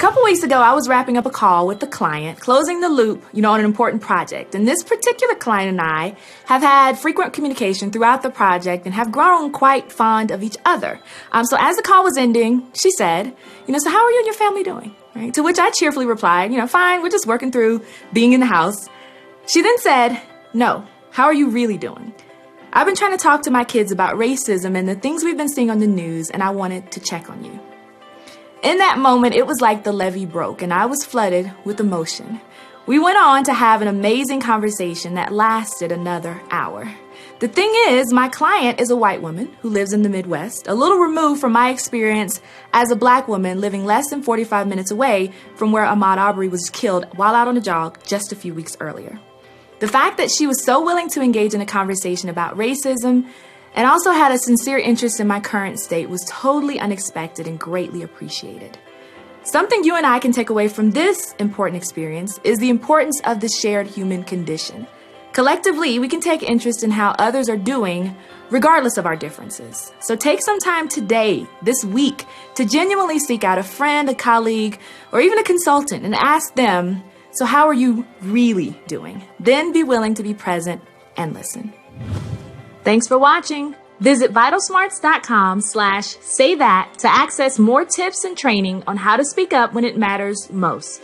couple weeks ago, I was wrapping up a call with the client, closing the loop, on an important project. And this particular client and I have had frequent communication throughout the project and have grown quite fond of each other. So as the call was ending, she said, so how are you and your family doing? Right? To which I cheerfully replied, fine, we're just working through being in the house. She then said, no, how are you really doing? I've been trying to talk to my kids about racism and the things we've been seeing on the news, and I wanted to check on you. In that moment, it was like the levee broke and I was flooded with emotion. We went on to have an amazing conversation that lasted another hour. The thing is, my client is a white woman who lives in the Midwest, a little removed from my experience as a black woman living less than 45 minutes away from where Ahmaud Arbery was killed while out on a jog just a few weeks earlier. The fact that she was so willing to engage in a conversation about racism and also had a sincere interest in my current state was totally unexpected and greatly appreciated. Something you and I can take away from this important experience is the importance of the shared human condition. Collectively, we can take interest in how others are doing regardless of our differences. So take some time today, this week, to genuinely seek out a friend, a colleague, or even a consultant and ask them, so how are you really doing? Then be willing to be present and listen. Thanks for watching. Visit vitalsmarts.com/saythat to access more tips and training on how to speak up when it matters most.